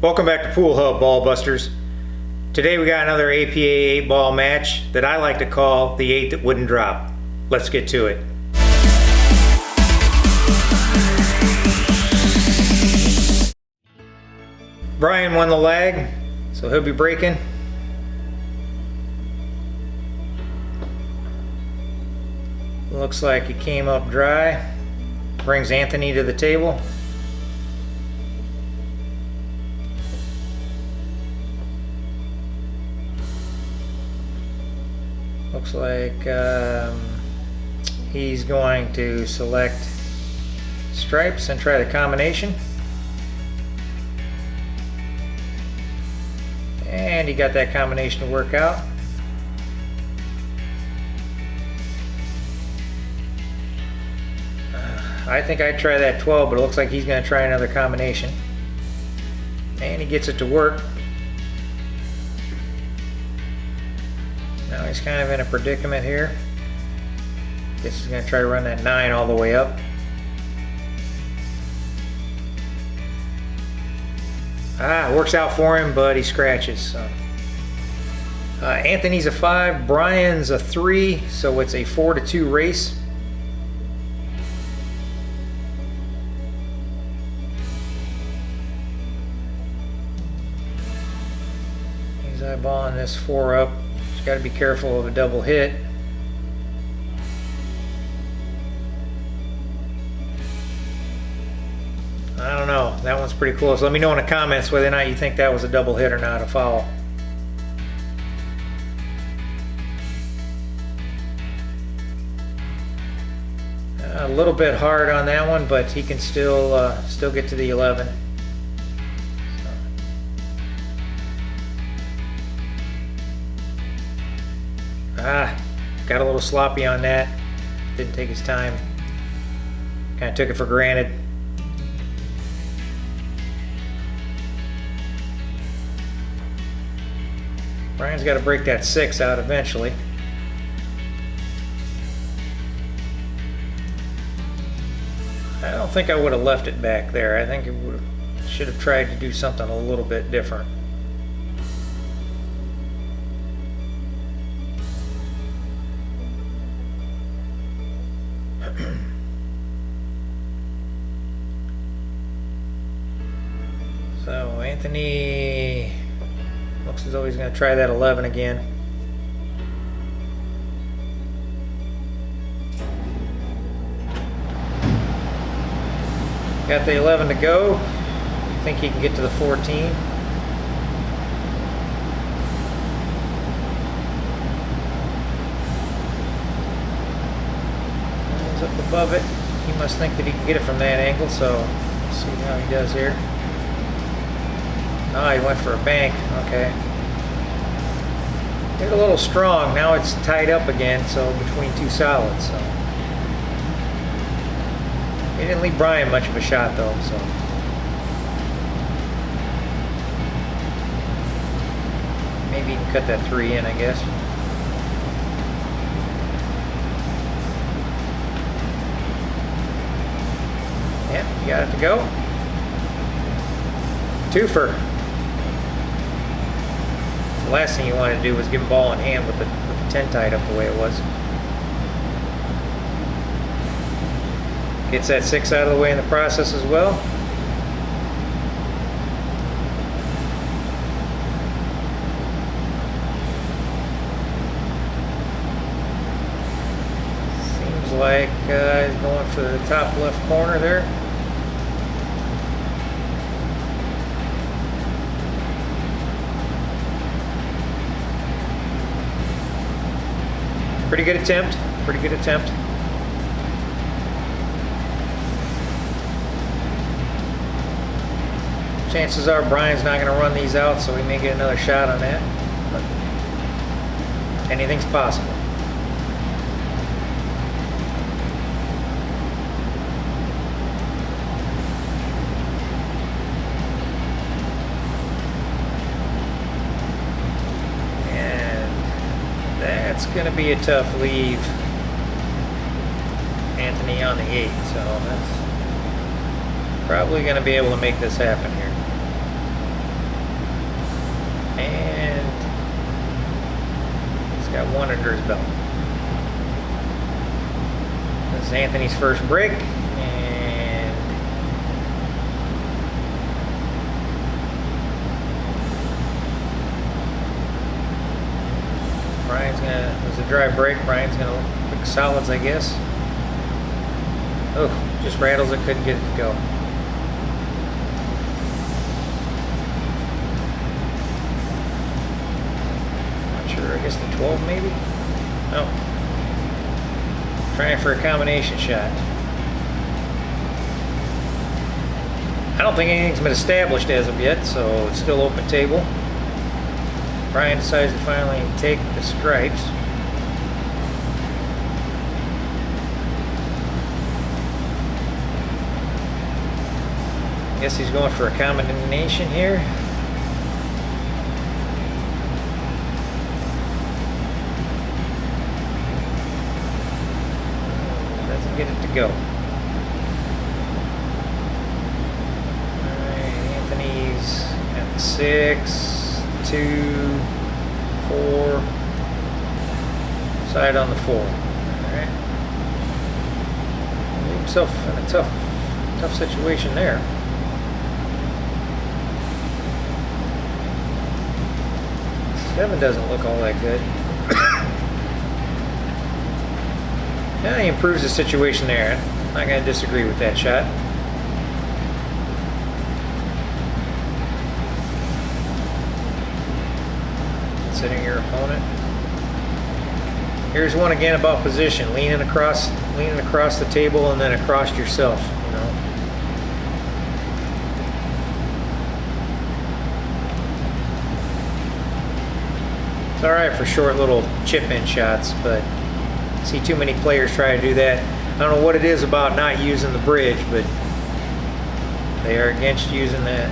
Welcome back to Pool Hub Ball Busters. Today we got another APA 8-ball match that I like to call the 8 that wouldn't drop. Let's get to it. Brian won the lag, so he'll be breaking. Looks like he came up dry. Brings Anthony to the table. Looks like he's going to select stripes and try the combination. And he got that combination to work out. I think I'd try that 12, but it looks like he's going to try another combination. And he gets it to work. Now he's kind of in a predicament here. Guess he's going to try to run that 9 all the way up. It works out for him, but he scratches. So. Anthony's a 5, Brian's a 3, so it's a 4-2 race. He's eyeballing this 4 up. He's got to be careful of a double hit. I don't know. That one's pretty close. Let me know in the comments whether or not you think that was a double hit or not, a foul. A little bit hard on that one, but he can still get to the 11. Got a little sloppy on that. Didn't take his time. Kind of took it for granted. Brian's got to break that 6 out eventually. I don't think I would have left it back there. I think it should have tried to do something a little bit different. So Anthony looks as though he's going to try that 11 again. Got the 11 to go. I think he can get to the 14. He's up above it. He must think that he can get it from that angle, so let's see how he does here. Oh, he went for a bank. Okay. Hit a little strong. Now it's tied up again, so between two solids. So he didn't leave Brian much of a shot, though. So maybe he can cut that 3 in, I guess. Yep, you got it to go. Twofer. The last thing you wanted to do was give him ball in hand with the 10 tied up the way it was. Gets that 6 out of the way in the process as well. Seems like he's going for the top left corner there. Pretty good attempt. Pretty good attempt. Chances are Brian's not going to run these out, so we may get another shot on that. But anything's possible. That's going to be a tough leave. Anthony on the 8, so that's probably going to be able to make this happen here. And he's got one under his belt. This is Anthony's first break. And Brian's gonna, it was a dry break. Brian's gonna pick solids, I guess. Oh, just rattles it, couldn't get it to go. Not sure, I guess the 12 maybe? No. Trying for a combination shot. I don't think anything's been established as of yet, so it's still open table. Brian decides to finally take the stripes. Guess he's going for a combination here. Doesn't get it to go. Alright, Anthony's at the 6, 2, 4, side on the 4. Alright. Leave himself in a tough situation there. Seven doesn't look all that good. Yeah, he improves the situation there. I'm not going to disagree with that shot. Considering your opponent. Here's one again about position, leaning across the table and then across yourself. You know. It's all right for short little chip-in shots, but I see too many players try to do that. I don't know what it is about not using the bridge, but they are against using that,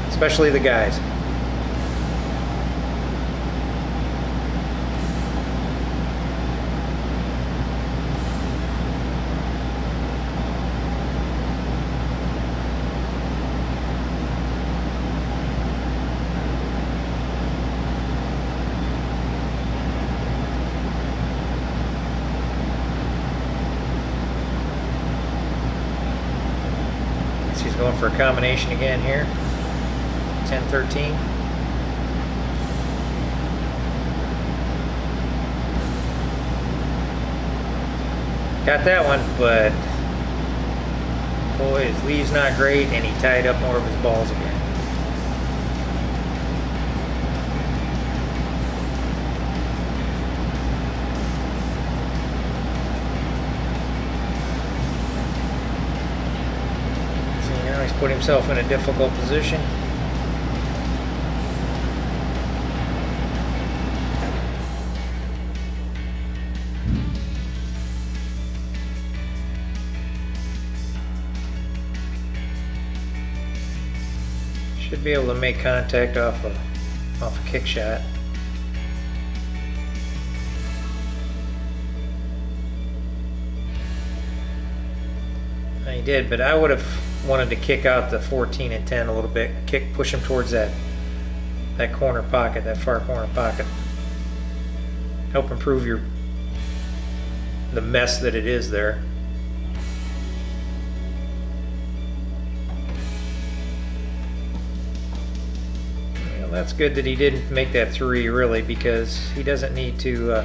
especially the guys. He's going for a combination again here. 10-13. Got that one, but boy, his lead's not great, and he tied up more of his balls again. He's put himself in a difficult position. Should be able to make contact off a kick shot. He did, but I would have wanted to kick out the 14 and 10 a little bit, push him towards that corner pocket, that far corner pocket. Help improve the mess that it is there. Well, that's good that he didn't make that 3 really, because he doesn't need to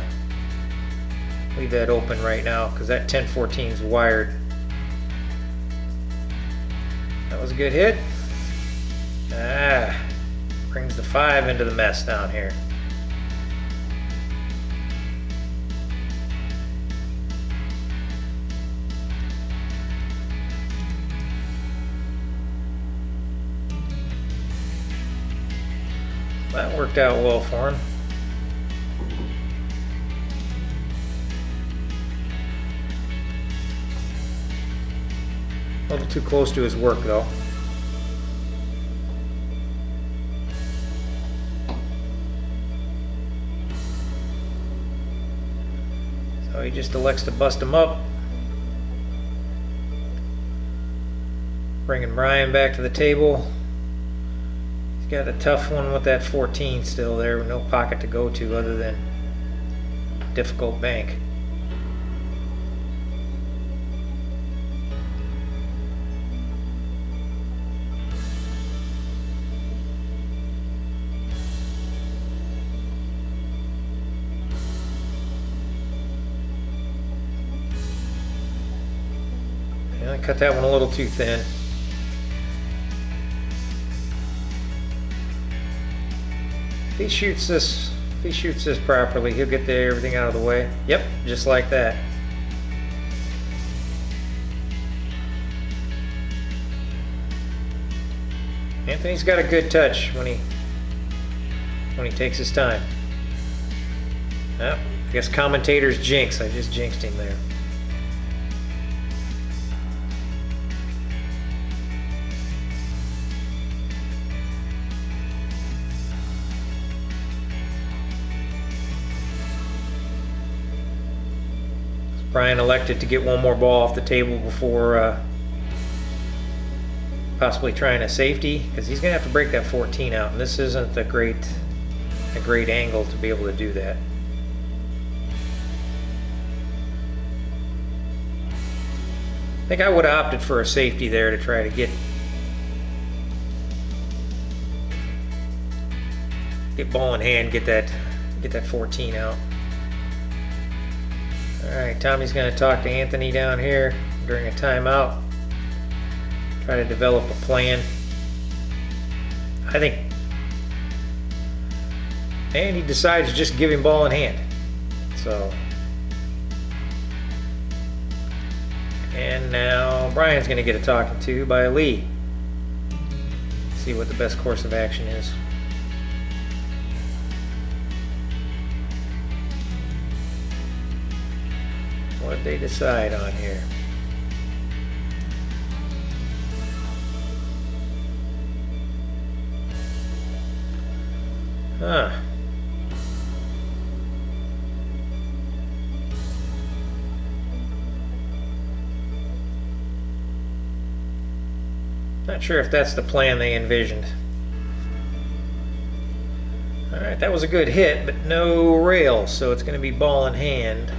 leave that open right now, because that 10-14 is wired. That was a good hit. Brings the 5 into the mess down here. That worked out well for him. A little too close to his work though. So he just elects to bust him up. Bringing Brian back to the table. He's got a tough one with that 14 still there, with no pocket to go to other than difficult bank. I cut that one a little too thin. If he shoots this properly, he'll get everything out of the way. Yep, just like that. Anthony's got a good touch when he takes his time. Yep, I guess commentator's jinx. I just jinxed him there. Brian elected to get one more ball off the table before possibly trying a safety, because he's going to have to break that 14 out, and this isn't a great angle to be able to do that. I think I would have opted for a safety there to try to get ball in hand, get that 14 out. Alright, Tommy's going to talk to Anthony down here during a timeout. Try to develop a plan. I think. And he decides to just give him ball in hand. So. And now Brian's going to get a talking to by Lee. See what the best course of action is. What did they decide on here? Huh. Not sure if that's the plan they envisioned. Alright, that was a good hit, but no rail, so it's going to be ball in hand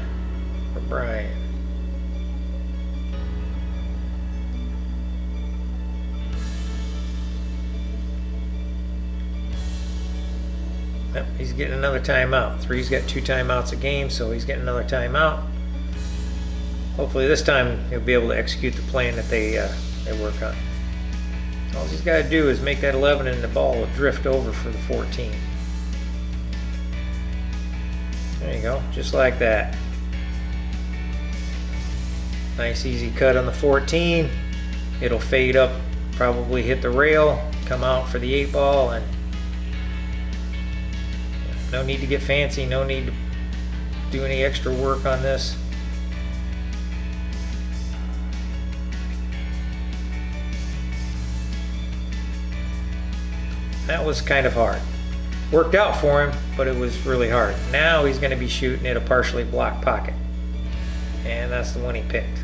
for Brian. Yep, he's getting another timeout. Three's got 2 timeouts a game, so he's getting another timeout. Hopefully this time he'll be able to execute the plan that they work on. All he's got to do is make that 11 and the ball will drift over for the 14. There you go, just like that. Nice easy cut on the 14. It'll fade up, probably hit the rail, come out for the 8 ball, and no need to get fancy, no need to do any extra work on this. That was kind of hard. Worked out for him, but it was really hard. Now he's going to be shooting at a partially blocked pocket. And that's the one he picked.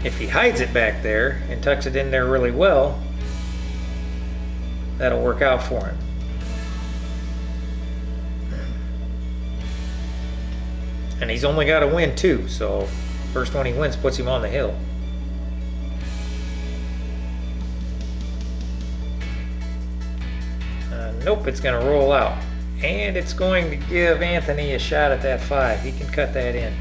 If he hides it back there and tucks it in there really well, that'll work out for him. And he's only got to win 2, so first one he wins puts him on the hill. Nope, it's going to roll out. And it's going to give Anthony a shot at that 5. He can cut that in.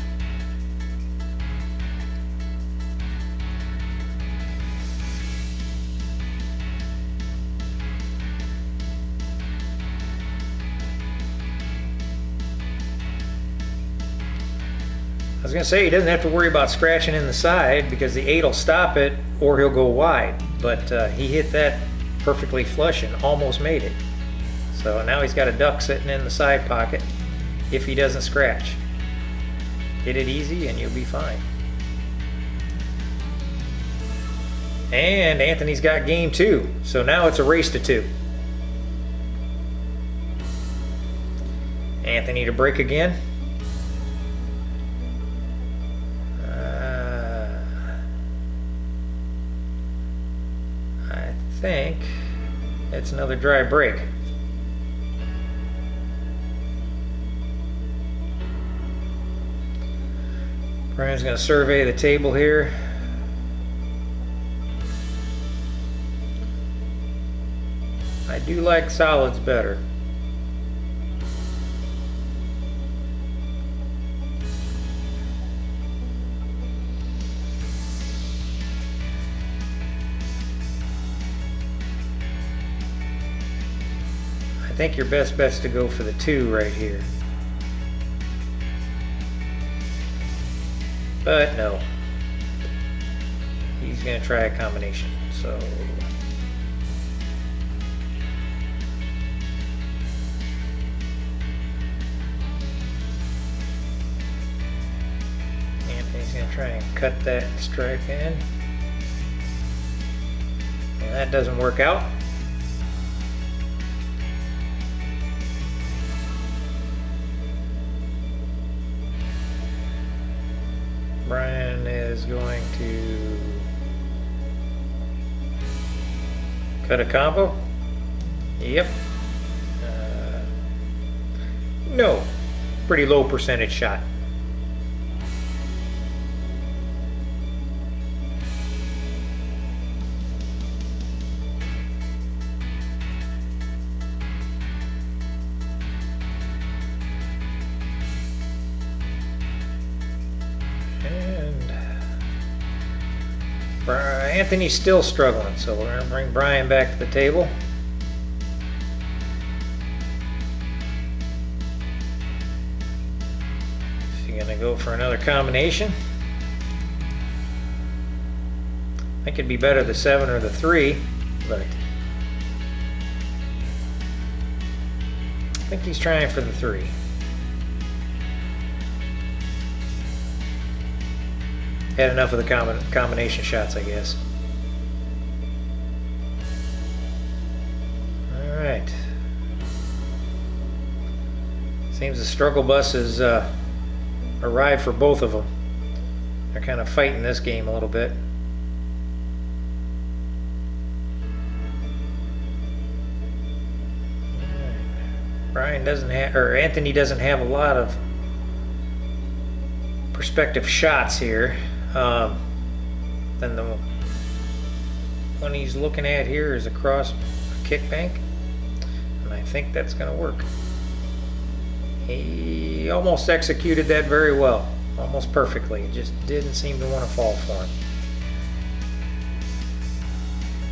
I was going to say he doesn't have to worry about scratching in the side because the 8 will stop it or he'll go wide. But he hit that perfectly flush and almost made it. So now he's got a duck sitting in the side pocket if he doesn't scratch. Hit it easy and you'll be fine. And Anthony's got game 2. So now it's a race to 2. Anthony to break again. I think It's another dry break. Brian's going to survey the table here. I do like solids better. I think your best bet's to go for the 2 right here. But no. He's going to try a combination. So Anthony's going to try and cut that stripe in. And that doesn't work out. Brian is going to cut a combo. Yep. No. Pretty low percentage shot. Anthony's still struggling, so we're going to bring Brian back to the table. Is he going to go for another combination? I think it'd be better the 7 or the 3, but I think he's trying for the 3. Had enough of the combination shots, I guess. Alright. Seems the struggle bus has arrived for both of them. They're kind of fighting this game a little bit. Brian doesn't have, or Anthony doesn't have a lot of perspective shots here. Then the one he's looking at here is across a kick bank, and I think that's going to work. He almost executed that very well, almost perfectly. It just didn't seem to want to fall for him.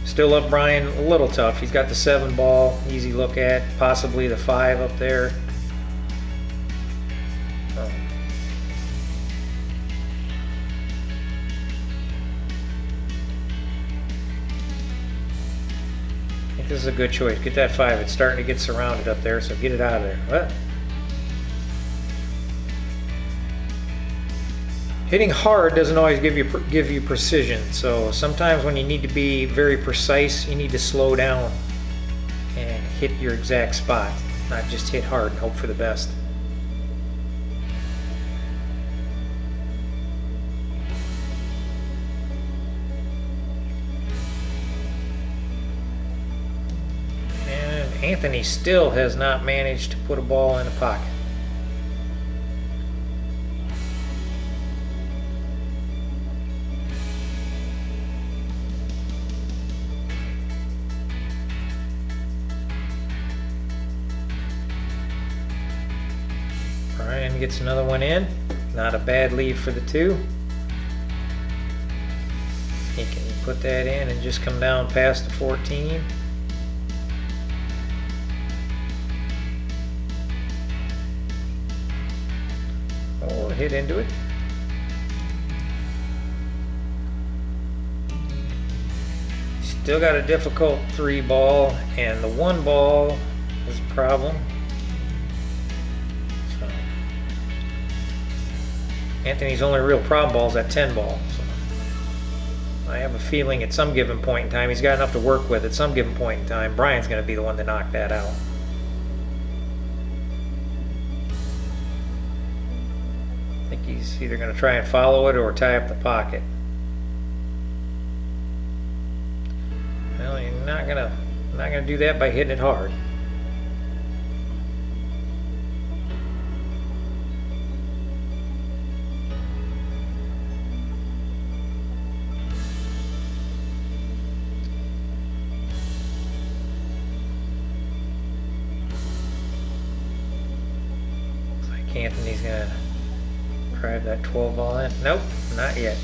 Still up Brian a little tough. He's got the 7 ball, easy look at, possibly the 5 up there. This is a good choice. Get that 5. It's starting to get surrounded up there, so get it out of there. What? Hitting hard doesn't always give you precision. So sometimes when you need to be very precise, you need to slow down and hit your exact spot, not just hit hard and hope for the best. Anthony still has not managed to put a ball in the pocket. Brian gets another one in. Not a bad lead for the 2. He can put that in and just come down past the 14. Or hit into it. Still got a difficult 3 ball, and the 1 ball is a problem. So Anthony's only real problem ball is that 10 ball. So I have a feeling at some given point in time, he's got enough to work with. At some given point in time, Brian's going to be the one to knock that out. I think he's either going to try and follow it or tie up the pocket. Well, you're I'm not going to do that by hitting it hard. Looks like Anthony's going to drive that 12 ball in. Nope, not yet.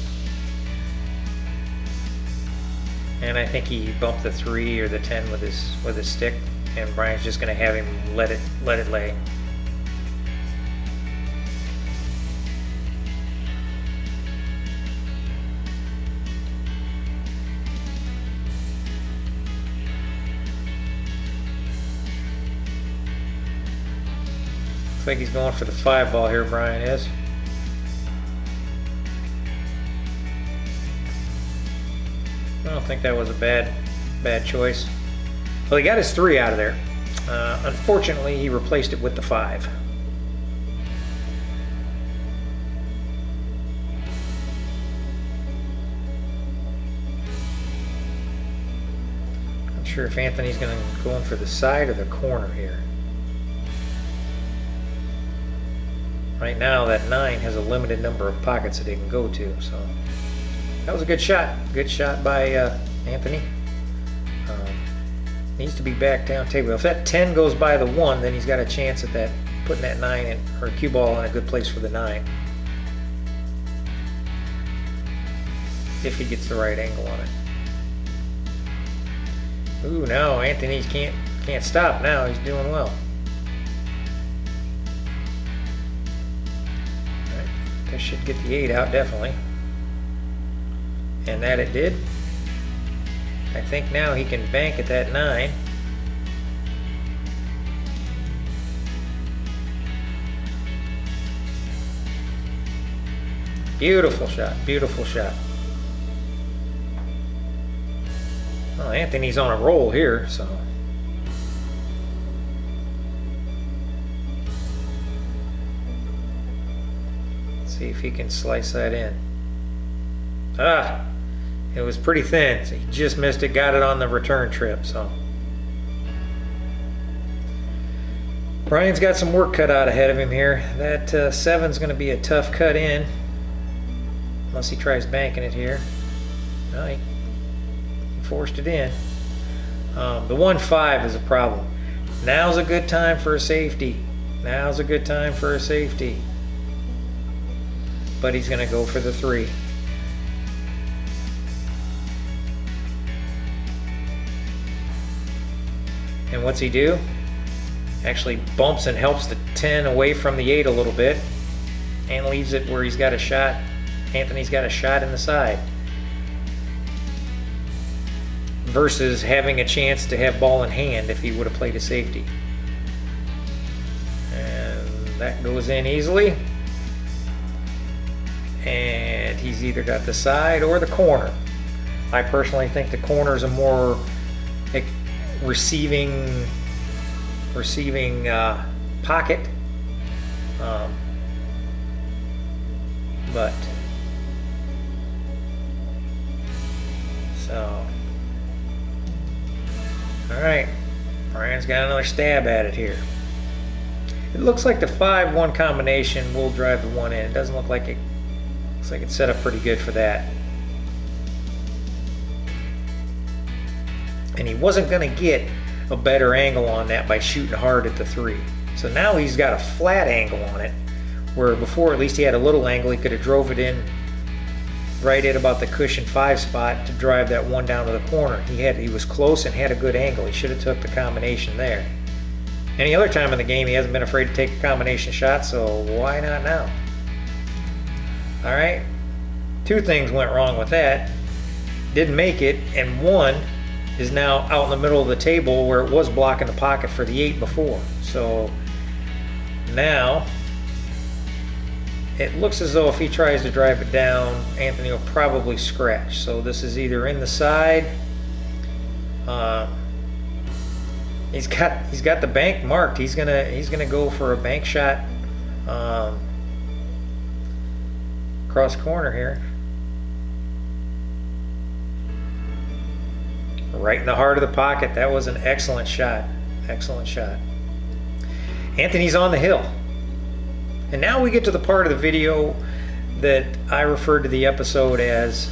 And I think he bumped the 3 or the 10 with his stick, and Brian's just going to have him let it lay. Looks like he's going for the 5 ball here, Brian is. I don't think that was a bad choice. Well, he got his 3 out of there. Unfortunately, he replaced it with the 5. Not sure if Anthony's going to go in for the side or the corner here. Right now, that 9 has a limited number of pockets that it can go to, so that was a good shot. Good shot by Anthony. Needs to be back down table. If that 10 goes by the 1, then he's got a chance at that, putting that 9 in, or cue ball in a good place for the 9. If he gets the right angle on it. Ooh, now Anthony's can't stop now. He's doing well. All right, this should get the 8 out definitely. And that it did. I think now he can bank at that 9. Beautiful shot, beautiful shot. Well, Anthony's on a roll here, so. Let's see if he can slice that in. Ah! It was pretty thin, so he just missed it, got it on the return trip, so. Brian's got some work cut out ahead of him here. That 7's going to be a tough cut in, unless he tries banking it here. No, he forced it in. The 1-5 is a problem. Now's a good time for a safety. Now's a good time for a safety. But he's going to go for the 3. And what's he do? Actually bumps and helps the 10 away from the 8 a little bit and leaves it where he's got a shot. Anthony's got a shot in the side. Versus having a chance to have ball in hand if he would have played a safety. And that goes in easily. And he's either got the side or the corner. I personally think the corner is a more receiving pocket, but so all right, Brian's got another stab at it here. It looks like the 5-1 combination will drive the 1 in. It doesn't look like it. Looks like it's set up pretty good for that. And he wasn't going to get a better angle on that by shooting hard at the 3. So now he's got a flat angle on it, where before at least he had a little angle. He could have drove it in right at about the cushion 5 spot to drive that 1 down to the corner. He was close and had a good angle. He should have took the combination there. Any other time in the game he hasn't been afraid to take a combination shot, so why not now? All right, 2 things went wrong with that. Didn't make it, and 1 is now out in the middle of the table where it was blocking the pocket for the 8 before. So now it looks as though if he tries to drive it down, Anthony will probably scratch. So this is either in the side. He's got the bank marked. He's gonna go for a bank shot across corner here. right in the heart of the pocket. That was an excellent shot. Excellent shot. Anthony's on the hill. And now we get to the part of the video that I referred to the episode as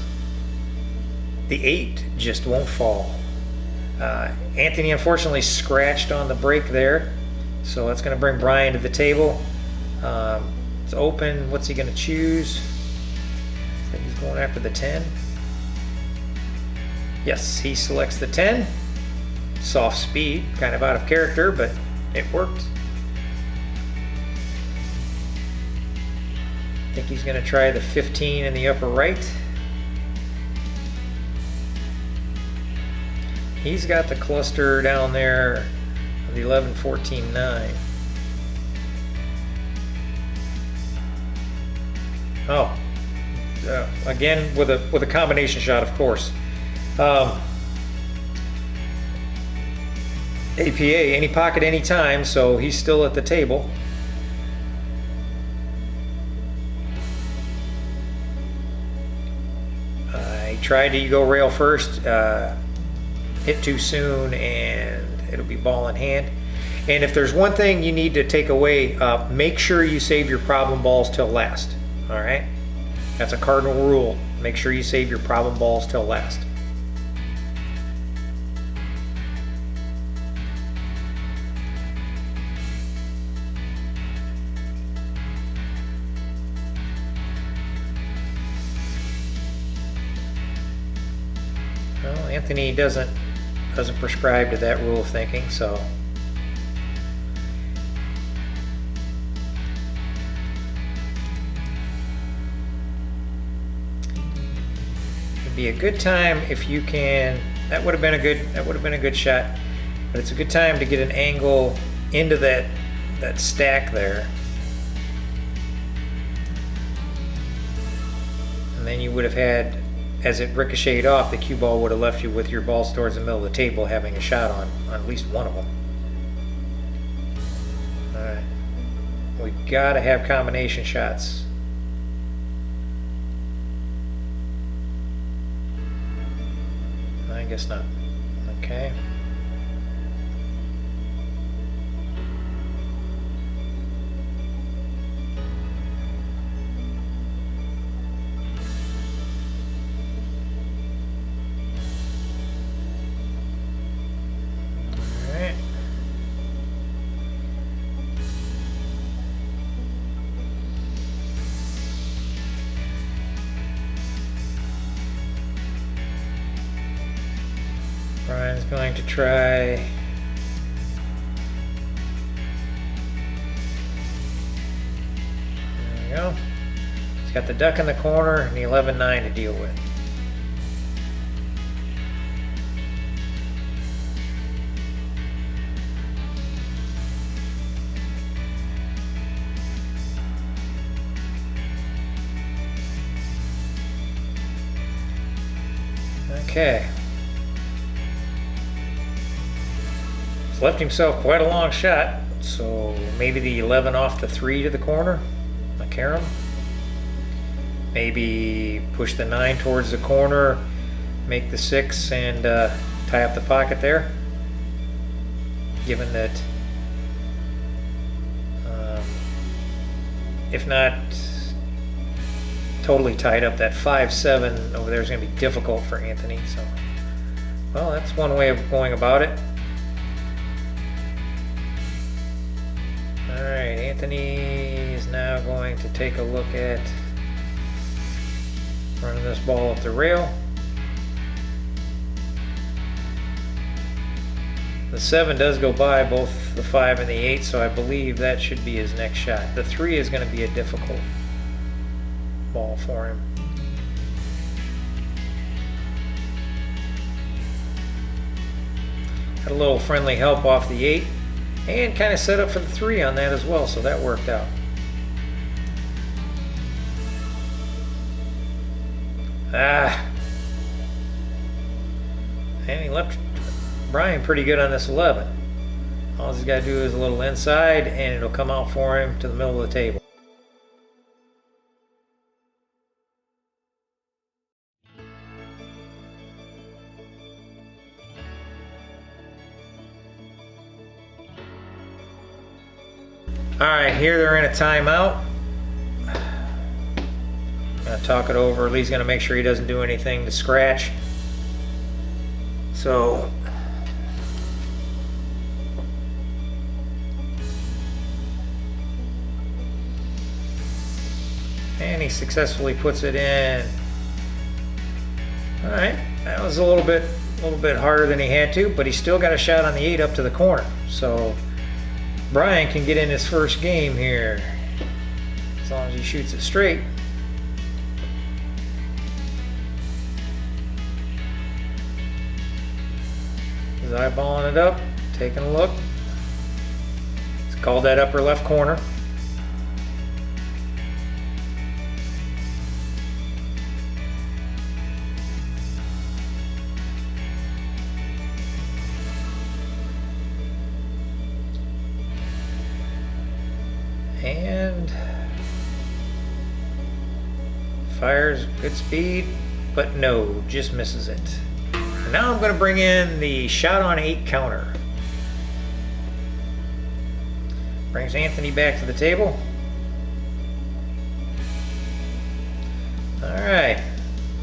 the 8 just won't fall. Anthony unfortunately scratched on the break there, so that's going to bring Brian to the table. It's open. What's he going to choose? I think he's going after the 10. Yes, he selects the 10. Soft speed, kind of out of character, but it worked. I think he's going to try the 15 in the upper right. He's got the cluster down there of the 11, 14, 9. Oh, again with a combination shot, of course. APA, any pocket, anytime, so he's still at the table. I tried to go rail first, hit too soon, and it'll be ball in hand. And if there's one thing you need to take away, make sure you save your problem balls till last. All right? That's a cardinal rule. Make sure you save your problem balls till last. Well, Anthony doesn't prescribe to that rule of thinking, so it'd be a good time if you can. That would have been a good shot, but it's a good time to get an angle into that stack there, and then you would have had, as it ricocheted off, the cue ball would have left you with your balls towards the middle of the table, having a shot on at least one of them. All right, we gotta have combination shots. I guess not. Okay. Brian's going to try. There we go. He's got the duck in the corner and the 11-9 to deal with. Okay. Left himself quite a long shot, so maybe the 11 off the 3 to the corner, a carom. Maybe push the 9 towards the corner, make the 6, and tie up the pocket there. Given that, if not totally tied up, that 5-7 over there is going to be difficult for Anthony. So, well, that's one way of going about it. Alright, Anthony is now going to take a look at running this ball up the rail. The 7 does go by both the 5 and the 8, so I believe that should be his next shot. The 3 is going to be a difficult ball for him. Had a little friendly help off the 8. And kind of set up for the 3 on that as well, so that worked out. And he left Brian pretty good on this 11. All he's got to do is a little inside, and it'll come out for him to the middle of the table. All right, here they're in a timeout. Gonna talk it over. Lee's gonna make sure he doesn't do anything to scratch. So, and he successfully puts it in. All right, that was a little bit harder than he had to, but he still got a shot on the 8 up to the corner. So Brian can get in his first game here, as long as he shoots it straight. He's eyeballing it up, taking a look. He's called that upper left corner. And fires good speed, but no, just misses it. And now I'm going to bring in the shot on 8 counter. Brings Anthony back to the table. All right,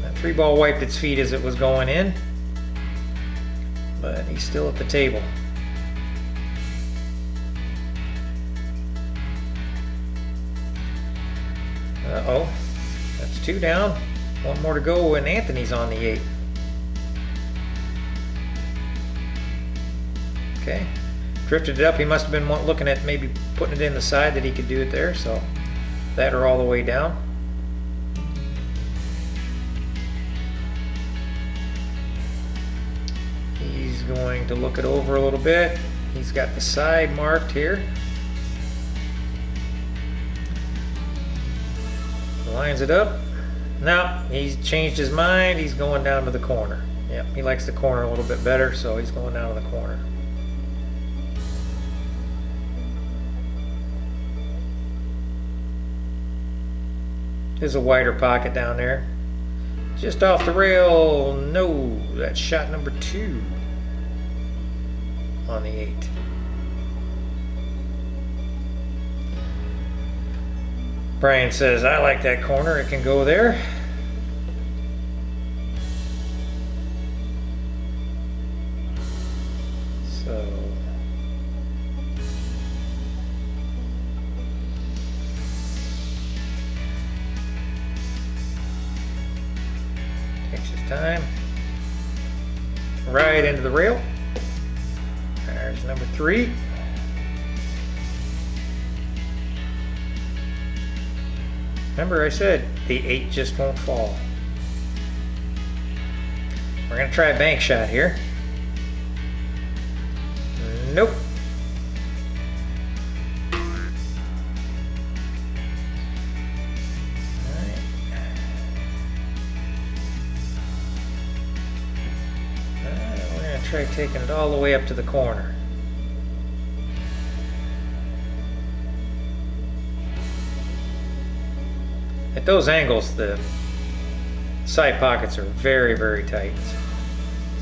that 3-ball wiped its feet as it was going in, but he's still at the table. Uh-oh, that's 2 down. 1 more to go and Anthony's on the 8. Okay, drifted it up. He must have been looking at maybe putting it in the side that he could do it there, so that or all the way down. He's going to look it over a little bit. He's got the side marked here. Lines it up. Now he's changed his mind. He's going down to the corner. Yep, he likes the corner a little bit better, so he's going down to the corner. There's a wider pocket down there. Just off the rail. No, that's shot number 2 on the 8. Brian says, I like that corner, it can go there. So, takes his time. Right into the rail. There's number 3. Remember I said the 8 just won't fall. We're going to try a bank shot here. Nope. Alright. We're going to try taking it all the way up to the corner. At those angles, the side pockets are very, very tight.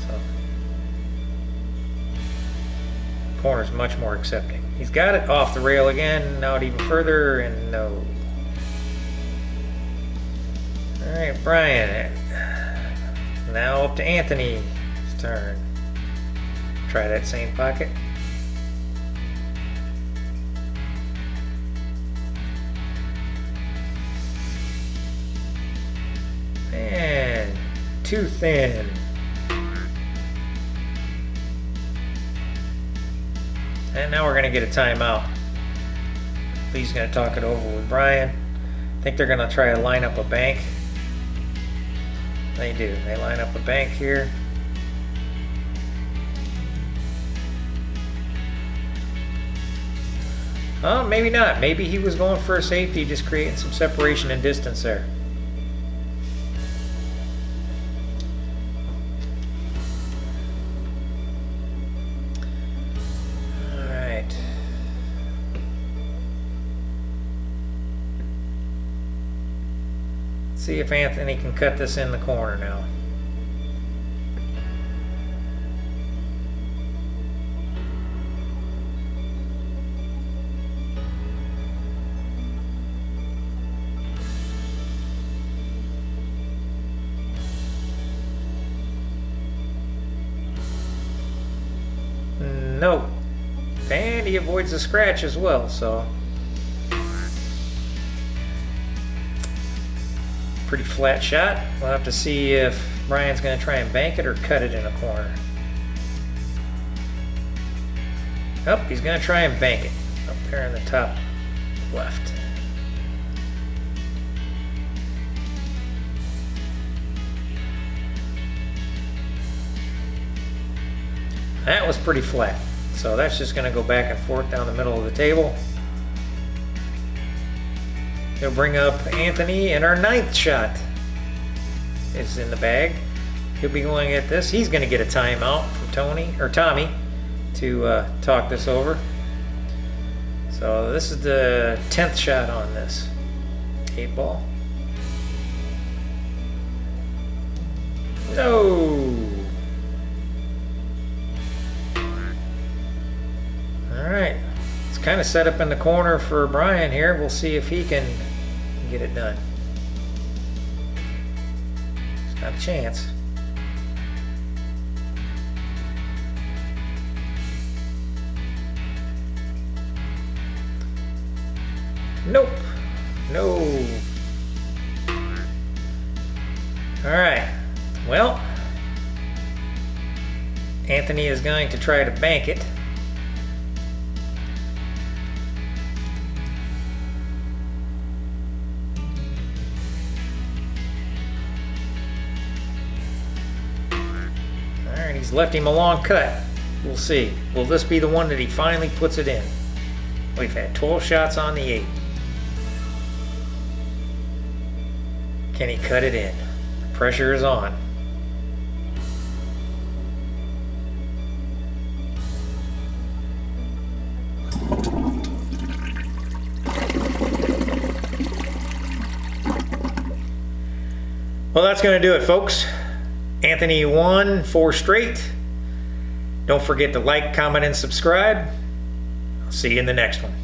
So, the corner's much more accepting. He's got it off the rail again, out even further, and no. All right, Brian. Now up to Anthony's turn. Try that same pocket. And too thin. And now we're going to get a timeout. Lee's going to talk it over with Brian. I think they're going to try to line up a bank. They do. They line up a bank here. Oh, maybe not. Maybe he was going for a safety, just creating some separation and distance there. See if Anthony can cut this in the corner now. note. And he avoids the scratch as well, so. Pretty flat shot. We'll have to see if Brian's going to try and bank it or cut it in a corner. Oh, he's going to try and bank it up there in the top left. That was pretty flat. So that's just going to go back and forth down the middle of the table. He'll bring up Anthony, and our 9th shot is in the bag. He'll be going at this. He's going to get a timeout from Tommy to talk this over. So this is the 10th shot on this 8-ball. No. All right. It's kind of set up in the corner for Brian here. We'll see if he can get it done. It's got a chance. Nope. No. All right. Well, Anthony is going to try to bank it. He's left him a long cut. We'll see. Will this be the one that he finally puts it in? We've had 12 shots on the 8. Can he cut it in? The pressure is on. Well, that's going to do it, folks. Anthony won 4 straight. Don't forget to like, comment, and subscribe. I'll see you in the next one.